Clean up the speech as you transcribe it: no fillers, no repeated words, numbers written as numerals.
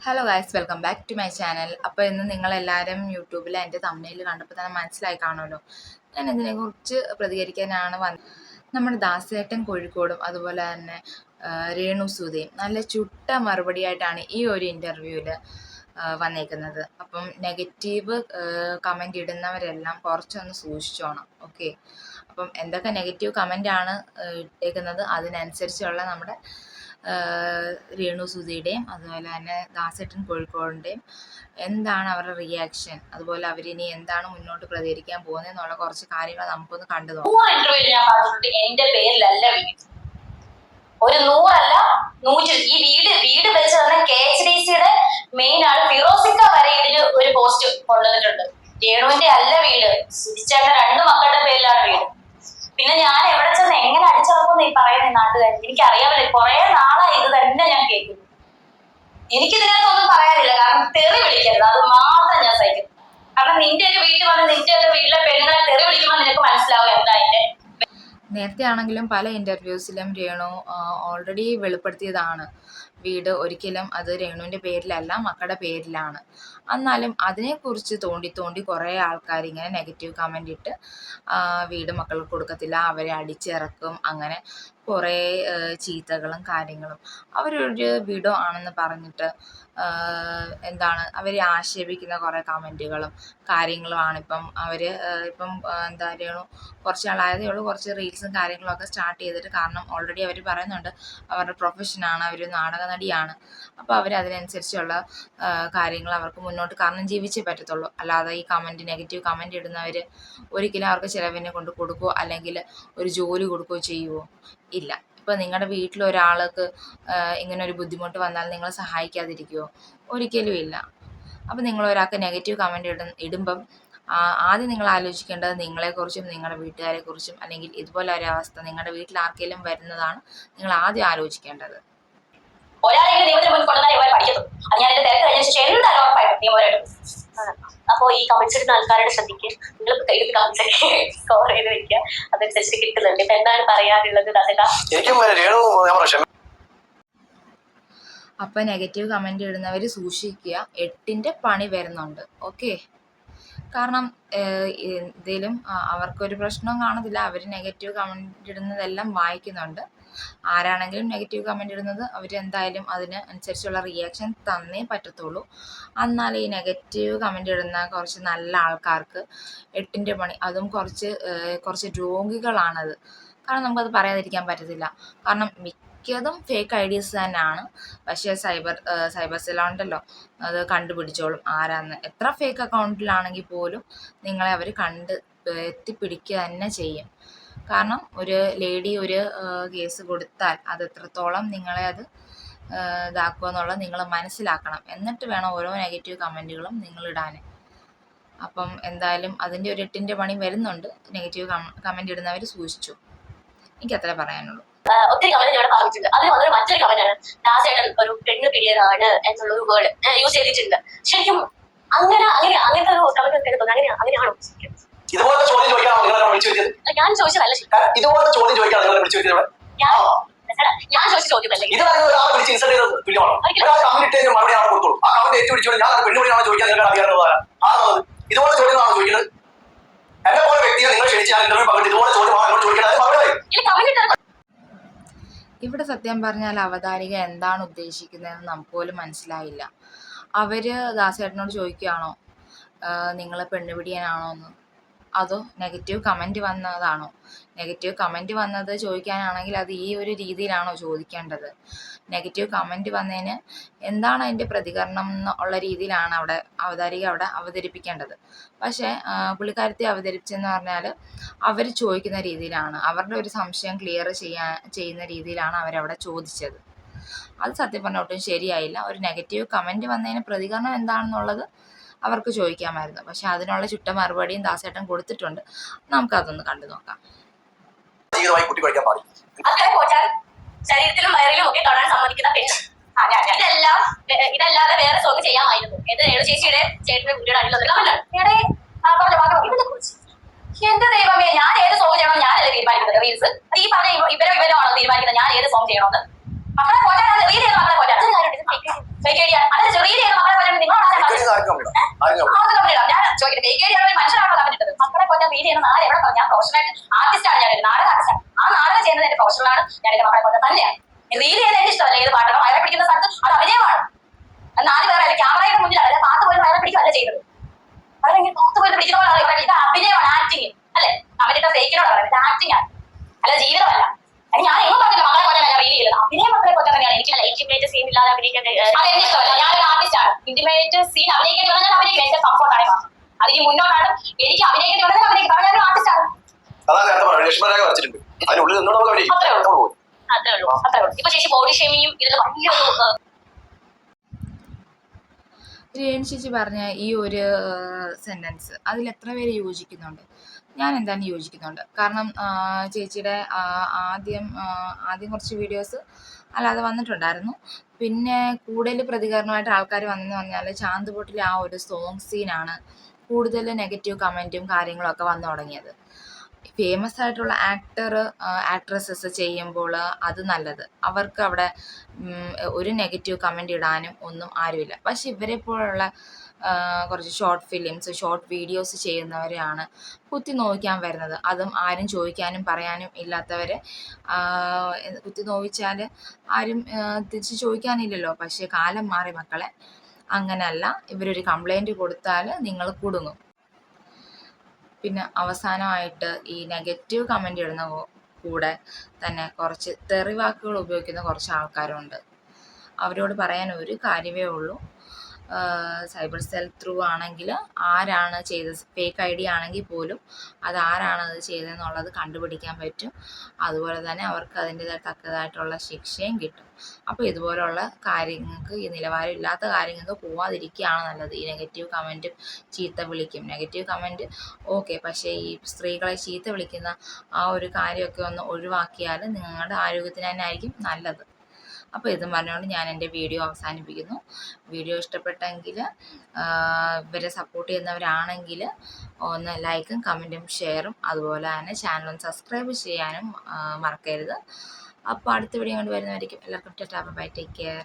Hello guys, welcome back to my channel. അപ്പോൾ ഇന്ന് നിങ്ങളെല്ലാവരും യൂട്യൂബിൽ എൻ്റെ തമ്മിൽ കണ്ടപ്പോൾ തന്നെ മനസ്സിലായി കാണുമല്ലോ, ഞാൻ ഇതിനെക്കുറിച്ച് പ്രതികരിക്കാനാണ് വന്നത്. നമ്മുടെ ദാസേട്ടൻ കോഴിക്കോടും അതുപോലെ തന്നെ രേണു സുധയും നല്ല ചുട്ട മറുപടിയായിട്ടാണ് ഈ ഒരു ഇൻ്റർവ്യൂവിൽ വന്നേക്കുന്നത്. അപ്പം നെഗറ്റീവ് കമൻ്റ് ഇടുന്നവരെല്ലാം കുറച്ചൊന്ന് സൂക്ഷിച്ചോണം, ഓക്കെ. അപ്പം എന്തൊക്കെ നെഗറ്റീവ് കമൻ്റാണ് ഇട്ടേക്കുന്നത് അതിനനുസരിച്ചുള്ള നമ്മുടെ രേണു സുധിയുടെയും അതുപോലെ തന്നെ ദാസേട്ടൻ കോഴിക്കോടിൻ്റെയും എന്താണ് അവരുടെ റിയാക്ഷൻ, അതുപോലെ അവരിനി എന്താണ് മുന്നോട്ട് പ്രതികരിക്കാൻ പോകുന്നത് എന്നുള്ള കുറച്ച് കാര്യങ്ങൾ നമുക്കൊന്ന് കണ്ടു നോക്കാം. എന്റെ പേരിലല്ല വീട്, ഒരു 100 അല്ല 100 ഈ വീട് വെച്ച് തന്നെ KHDCയുടെ മെയിൻ ആൾ ഫിറോസിക്ക വരെ ഇതിന് ഒരു പോസ്റ്റ് കൊണ്ടുവന്നിട്ടുണ്ട്. രേണുവിന്റെ അല്ല വീട്, സുധിച്ചേട്ടൻ 2 മക്കളുടെ പേരിലാണ് വീട്. പിന്നെ ഞാൻ എവിടെ ചെന്ന് എങ്ങനെ അടിച്ചിറക്കും ഈ പറയുന്ന നാട്ടുകാർ എനിക്കറിയാമല്ലോ. കുറെ നാളായി ഇത് തന്നെ ഞാൻ കേൾക്കുന്നു. എനിക്കിതിനകത്തൊന്നും പറയാനില്ല, കാരണം തെറി വിളിക്കരുത്, അത് മാത്രം ഞാൻ സഹിക്കുന്നു. കാരണം നിന്റെ ഒക്കെ വീട്ടിൽ വന്ന് നിന്റെ ഒക്കെ വീട്ടിലെ പെണ്ണുങ്ങളെ തെറി വിളിക്കുമ്പോൾ നിനക്ക് മനസ്സിലാവും എന്താ അതിന്റെ. നേരത്തെ ആണെങ്കിലും പല ഇൻ്റർവ്യൂസിലും രേണു ഓൾറെഡി വെളിപ്പെടുത്തിയതാണ്, വീട് ഒരിക്കലും അത് രേണുവിൻ്റെ പേരിലല്ല, മക്കളുടെ പേരിലാണ്. എന്നാലും അതിനെക്കുറിച്ച് തോണ്ടി കുറേ ആൾക്കാർ ഇങ്ങനെ നെഗറ്റീവ് കമൻ്റ് ഇട്ട് വീട് മക്കൾക്ക് കൊടുക്കത്തില്ല, അവരെ അടിച്ചിറക്കും, അങ്ങനെ കുറേ ചീത്തകളും കാര്യങ്ങളും അവരൊരു വീടോ ആണെന്ന് പറഞ്ഞിട്ട് എന്താണ് അവരെ ആക്ഷേപിക്കുന്ന കുറേ കമൻറ്റുകളും കാര്യങ്ങളുമാണ് ഇപ്പം എന്താ രേണു കുറച്ച് നാളായതേ ഉള്ളൂ, കുറച്ച് റീൽസും കാര്യങ്ങളൊക്കെ സ്റ്റാർട്ട് ചെയ്തിട്ട്. കാരണം ഓൾറെഡി അവർ പറയുന്നുണ്ട് അവരുടെ പ്രൊഫഷനാണ്, അവർ നാടക നടിയാണ്. അപ്പോൾ അവർ അതിനനുസരിച്ചുള്ള കാര്യങ്ങൾ അവർക്ക് മുന്നോട്ട്, കാരണം ജീവിച്ചേ പറ്റത്തുള്ളൂ. അല്ലാതെ ഈ നെഗറ്റീവ് കമൻ്റ് ഇടുന്നവർ ഒരിക്കലും അവർക്ക് ചിലവിനെ കൊണ്ട് കൊടുക്കുകയോ അല്ലെങ്കിൽ ഒരു ജോലി കൊടുക്കുകയോ ചെയ്യുമോ? ഇല്ല. ഇപ്പോൾ നിങ്ങളുടെ വീട്ടിൽ ഒരാൾക്ക് ഇങ്ങനെ ഒരു ബുദ്ധിമുട്ട് വന്നാൽ നിങ്ങൾ സഹായിക്കാതിരിക്കുമോ? ഒരിക്കലും ഇല്ല. അപ്പോൾ നിങ്ങൾ ഒരാൾക്ക് നെഗറ്റീവ് കമൻ്റ് ഇടുമ്പം ആദ്യം നിങ്ങൾ ആലോചിക്കേണ്ടത് നിങ്ങളെക്കുറിച്ചും നിങ്ങളുടെ വീട്ടുകാരെക്കുറിച്ചും, അല്ലെങ്കിൽ ഇതുപോലെ ഒരവസ്ഥ നിങ്ങളുടെ വീട്ടിൽ ആർക്കെങ്കിലും വരുന്നതാണ് നിങ്ങൾ ആദ്യം ആലോചിക്കേണ്ടത്. അപ്പോ ഈ കമന്റ്സ് ഇടുന്ന ആൾക്കാരുടെ ശ്രദ്ധിക്കുക, നിങ്ങൾ കയ്യിൽ കമന്റ്സ് സ്കോർ ചെയ്ത് വെക്കുക, അതനുസരിച്ച് കിട്ടുന്നുണ്ട്. ഇപ്പൊ എന്താണ് പറയാനുള്ളത്? അപ്പം നെഗറ്റീവ് കമൻ്റ് ഇടുന്നവർ സൂക്ഷിക്കുക, 8ൻ്റെ പണി വരുന്നുണ്ട്, ഓക്കെ. കാരണം എന്തേലും അവർക്കൊരു പ്രശ്നവും കാണത്തില്ല, അവർ നെഗറ്റീവ് കമൻ്റ് ഇടുന്നതെല്ലാം വായിക്കുന്നുണ്ട്. ആരാണെങ്കിലും നെഗറ്റീവ് കമൻ്റ് ഇടുന്നത് അവരെന്തായാലും അതിന് അനുസരിച്ചുള്ള റിയാക്ഷൻ തന്നേ പറ്റത്തുള്ളൂ. എന്നാൽ ഈ നെഗറ്റീവ് കമൻ്റ് ഇടുന്ന കുറച്ച് നല്ല ആൾക്കാർക്ക് 8ൻ്റെ പണി, അതും കുറച്ച് രോഗികളാണത്. കാരണം നമുക്കത് പറയാതിരിക്കാൻ പറ്റത്തില്ല. കാരണം മിക്കതും ഫേക്ക് ഐഡീസ് തന്നെയാണ്. പക്ഷേ സൈബർ സെല്ലുണ്ടല്ലോ, അത് കണ്ടുപിടിച്ചോളും ആരാന്ന്. എത്ര ഫേക്ക് അക്കൗണ്ടിലാണെങ്കിൽ പോലും നിങ്ങളെ അവർ എത്തിപ്പിടിക്കുക തന്നെ ചെയ്യും. കാരണം ഒരു ലേഡി ഒരു കേസ് കൊടുത്താൽ അത് എത്രത്തോളം നിങ്ങളെ അത് ഇതാക്കുക എന്നുള്ളത് നിങ്ങൾ മനസ്സിലാക്കണം. എന്നിട്ട് വേണം ഓരോ നെഗറ്റീവ് കമൻറ്റുകളും നിങ്ങളിടാൻ. അപ്പം എന്തായാലും അതിൻ്റെ ഒരു 8ൻ്റെ പണി വരുന്നുണ്ട്. നെഗറ്റീവ് കമൻ്റ് ഇടുന്നവർ സൂക്ഷിച്ചു. എനിക്കത്രേ പറയാനുള്ളൂ. ഒത്തിരി കമന്റ് ഇവിടെ പറഞ്ഞിട്ടുണ്ട്. അതിൽ വന്നൊരു മറ്റൊരു കമന്റാണ് ദാസേട്ടൻ ഒരു പെണ്ണ് പിടിയതാണ് എന്നുള്ളൊരു വേർഡ് യൂസ് ചെയ്തിട്ടുണ്ട്. ശരിക്കും അങ്ങനത്തെ ഒരു കമന്റ് തോന്നുന്നു. അങ്ങനെയാണോ? ഇതുപോലത്തെ ചോദ്യം ചോദിക്കാനാണ് നിങ്ങളെ വിളിച്ചു വരുത്തിയത്? ഞാൻ ചോദിച്ചതല്ല. ഇതുപോലത്തെ ചോദ്യം ചോദിക്കാനാണ് നിങ്ങളെ വിളിച്ചു വരുത്തിയത്? ഞാൻ ചോദിച്ച ചോദ്യമല്ലേ ഇത്? ഒരാളെ വിളിച്ച് ഇൻസൾട്ട് ചെയ്തത് തുല്യമാണോ? ഒരാൾ കമന്റ് ഇട്ടതിന് മറുപടി ആണ് കൊടുത്തോളൂ. ആ കമന്റ് ഏറ്റുപിടിച്ചോളൂ. ഞാൻ പെണ്ണുപിടിയാണോ ചോദിക്കാൻ നിങ്ങൾക്ക് അറിയാവുന്നതാണ്. ഇതുപോലെ ചോദ്യങ്ങളാണോ ചോദിക്കുന്നത്? എന്നെ പോലെ വ്യക്തിയെ നിങ്ങൾ ക്ഷണിച്ച് ഞാൻ ഇന്റർവ്യൂ പങ്കെടുത്ത് ഇതുപോലെ ചോദ്യമാണ് ചോദിക്കുന്നത്. ഇവിടെ സത്യം പറഞ്ഞാൽ അവതാരിക എന്താണ് ഉദ്ദേശിക്കുന്നതെന്ന് നമുക്ക് പോലും മനസ്സിലായില്ല. അവർ ദാസേട്ടനോട് ചോദിക്കുകയാണോ നിങ്ങൾ പെണ്ണുപിടിയാനാണോ എന്ന്, അതോ നെഗറ്റീവ് കമൻറ്റ് വന്നതാണോ? നെഗറ്റീവ് കമൻറ്റ് വന്നത് ചോദിക്കാനാണെങ്കിൽ അത് ഈ ഒരു രീതിയിലാണോ ചോദിക്കേണ്ടത്? നെഗറ്റീവ് കമൻറ്റ് വന്നതിന് എന്താണ് അതിൻ്റെ പ്രതികരണം എന്നുള്ള രീതിയിലാണ് അവതാരിക അവിടെ അവതരിപ്പിക്കേണ്ടത്. പക്ഷേ പുള്ളിക്കാരത്തി അവതരിപ്പിച്ചെന്ന് പറഞ്ഞാൽ അവർ ചോദിക്കുന്ന രീതിയിലാണ്, അവരുടെ ഒരു സംശയം ക്ലിയർ ചെയ്യുന്ന രീതിയിലാണ് അവരവിടെ ചോദിച്ചത്. അത് സത്യം പറഞ്ഞാൽ ഒട്ടും ശരിയായില്ല. ഒരു നെഗറ്റീവ് കമൻറ്റ് വന്നതിന് പ്രതികരണം എന്താണെന്നുള്ളത് അവർക്ക് ചോദിക്കാമായിരുന്നു. പക്ഷെ അതിനുള്ള ചുട്ട മറുപടിയും ദാസേട്ടൻ കൊടുത്തിട്ടുണ്ട്. നമുക്കതൊന്ന് കണ്ടു നോക്കാം. ശരീരത്തിലും വയറിലും ഒക്കെ തൊടാൻ സമ്മതിക്കുന്ന പെണ്ണ്. ഇതല്ലാതെ വേറെ സോങ് ചെയ്യാമായിരുന്നു. ചേച്ചിയുടെ ചേട്ടന്റെ വീടിയുടെ അടിയിലൊരു എന്റെ ദൈവമേ, ഞാൻ ഏത് സോങ് ചെയ്യണം ഞാനല്ലേ തീരുമാനിക്കുന്നത്? റീൽസ് ഈ പറഞ്ഞ ഇവരാണോ തീരുമാനിക്കുന്നത് ഞാൻ ഏത് സോങ് ചെയ്യണമെന്ന്? മക്കളെ പോറ്റാനാണ് റീൽ ചെയ്ത് മക്കളെ പോറ്റാൻ. റീൽ ടേക്ക് കെയർ ചെയ്യുന്ന ഒരു മനുഷ്യനാണോ കമന്റ് ഇട്ടത്? മക്കളെ കൊല്ലാൻ വീഡിയോ ചെയ്യുന്ന നാളെ എവിടെ പറഞ്ഞു? ഞാൻ പ്രൊഫഷണൽ ആർട്ടിസ്റ്റ് ആണ്, ഞാൻ ഒരു നാടക ആർട്ടിസ്റ്റാണ്. ആ നാടകം ചെയ്യുന്നത് എന്റെ പ്രൊഫഷണലാണ്. ഞാൻ എന്റെ മക്കളെ കൊല്ലം തന്നെയാണ്. റീൽ ചെയ്യുന്നത് എന്റെ ഇഷ്ടമല്ല. ഏത് പാട്ടൊക്കെ വയറെ പിടിക്കുന്ന സ്ഥലത്ത് അത് അഭിനയമാണ്. നാല് പേരെ ക്യാമറയുടെ മുന്നിൽ അല്ല, പാത്ത് പോലും വയറെ പിടിക്കുകയല്ല ചെയ്തത്. അവരെങ്കിൽ പാത്ത് പോലും പിടിക്കുന്ന പോലെ പറയുന്നത് ഇത് അഭിനയമാണ്, ആക്ടിങ് അല്ലെ? കമന്റ് ഇട്ട ഫേക്കിനോട് പറയുന്നത് ഇത് ആക്ടിങ് ആണ്, അല്ല ജീവിതമല്ല. ഞാൻ എങ്ങും പറഞ്ഞില്ല മക്കളെ കൊല്ലാൻ റീൽ ചെയ്തത്. അഭിനയം മക്കളെ കൊല്ലാൻ തന്നെയാണ്. എനിക്ക് ഇന്റിമേറ്റ് സീൻ ഇല്ലാതെ അഭിനയിക്കാൻ അതെന്റെ ഇഷ്ടമല്ല. ഞാനൊരു ആർട്ടിസ്റ്റ് ആണ്. ഇന്റിമേറ്റ് സീൻ അഭിനയിക്കേണ്ടി വന്നാൽ അഭിനയിക്കും. എന്റെ കംഫോർട്ടാണ് മാത്രം. അതിന് മുന്നോട്ടാണ് എനിക്ക് അഭിനയിക്കേണ്ടി വന്നാൽ അഭിനയിക്കും. കാരണം ഞാനൊരു ആർട്ടിസ്റ്റ് ആണ്. അത്രേ ഉള്ളൂ. ഇപ്പൊ ചേച്ചി ബോഡി ഷേമിങ്ങും ഇതിൽ വലിയൊരു രേണു ചേച്ചി പറഞ്ഞ ഈ ഒരു സെൻറ്റൻസ് അതിൽ എത്ര പേര് യോജിക്കുന്നുണ്ട്? ഞാൻ എന്തായാലും യോജിക്കുന്നുണ്ട്. കാരണം ചേച്ചിയുടെ ആദ്യം കുറച്ച് വീഡിയോസ് അല്ലാതെ വന്നിട്ടുണ്ടായിരുന്നു. പിന്നെ കൂടുതൽ പ്രതികരണമായിട്ട് ആൾക്കാർ വന്നെന്ന് പറഞ്ഞാൽ ചാന്തുപൊട്ടിലെ ആ ഒരു സോങ് സീനാണ് കൂടുതൽ നെഗറ്റീവ് കമൻറ്റും കാര്യങ്ങളൊക്കെ വന്നു തുടങ്ങിയത്. ഫേമസ് ആയിട്ടുള്ള ആക്ട്രസസ് ചെയ്യുമ്പോൾ അത് നല്ലത്. അവർക്ക് അവിടെ ഒരു നെഗറ്റീവ് കമൻ്റ് ഇടാനും ഒന്നും ആരുമില്ല. പക്ഷെ ഇവരെ പോലുള്ള കുറച്ച് ഷോർട്ട് ഫിലിംസ്, ഷോർട്ട് വീഡിയോസ് ചെയ്യുന്നവരെയാണ് കുത്തി നോവിക്കാൻ വരുന്നത്. അതും ആരും ചോദിക്കാനും പറയാനും ഇല്ലാത്തവരെ കുത്തി നോവിച്ചാൽ ആരും തിരിച്ച് ചോദിക്കാനില്ലല്ലോ. പക്ഷേ കാലം മാറി മക്കളെ, അങ്ങനല്ല. ഇവരൊരു കംപ്ലൈൻറ്റ് കൊടുത്താൽ നിങ്ങൾ കുടുങ്ങും. പിന്നെ അവസാനമായിട്ട് ഈ നെഗറ്റീവ് കമൻ്റ് ഇടുന്ന കൂടെ തന്നെ കുറച്ച് തെറിവാക്കുകൾ ഉപയോഗിക്കുന്ന കുറച്ച് ആൾക്കാരുണ്ട്. അവരോട് പറയാൻ ഒരു കാര്യമേ ഉള്ളൂ, സൈബർ സെൽ ത്രൂ ആണെങ്കിൽ ആരാണ് ചെയ്തത്, ഫേക്ക് ഐ ഡി ആണെങ്കിൽ പോലും അത് ആരാണ് അത് ചെയ്തതെന്നുള്ളത് കണ്ടുപിടിക്കാൻ പറ്റും. അതുപോലെ തന്നെ അവർക്ക് അതിൻ്റേതായ തക്കതായിട്ടുള്ള ശിക്ഷയും കിട്ടും. അപ്പോൾ ഇതുപോലുള്ള കാര്യങ്ങൾക്ക്, ഈ നിലവാരം ഇല്ലാത്ത കാര്യങ്ങൾക്ക് പോവാതിരിക്കുകയാണ് നല്ലത്. ഈ നെഗറ്റീവ് കമൻറ്റും ചീത്ത വിളിക്കും, നെഗറ്റീവ് കമൻറ്റ് ഓക്കെ, പക്ഷേ ഈ സ്ത്രീകളെ ചീത്ത വിളിക്കുന്ന ആ ഒരു കാര്യമൊക്കെ ഒന്ന് ഒഴിവാക്കിയാൽ നിങ്ങളുടെ ആരോഗ്യത്തിന് തന്നെ ആയിരിക്കും നല്ലത്. അപ്പോൾ ഇതും പറഞ്ഞുകൊണ്ട് ഞാൻ എൻ്റെ വീഡിയോ അവസാനിപ്പിക്കുന്നു. വീഡിയോ ഇഷ്ടപ്പെട്ടെങ്കിൽ ഇവരെ സപ്പോർട്ട് ചെയ്യുന്നവരാണെങ്കിൽ ഒന്ന് ലൈക്കും കമൻറ്റും ഷെയറും അതുപോലെ തന്നെ ചാനലൊന്ന് സബ്സ്ക്രൈബ് ചെയ്യാനും മറക്കരുത്. അപ്പോൾ അടുത്ത വീഡിയോ കൊണ്ട് വരുന്നതായിരിക്കും. എല്ലാവർക്കും ടാറ്റാ ബൈ, ടേക്ക് കെയർ.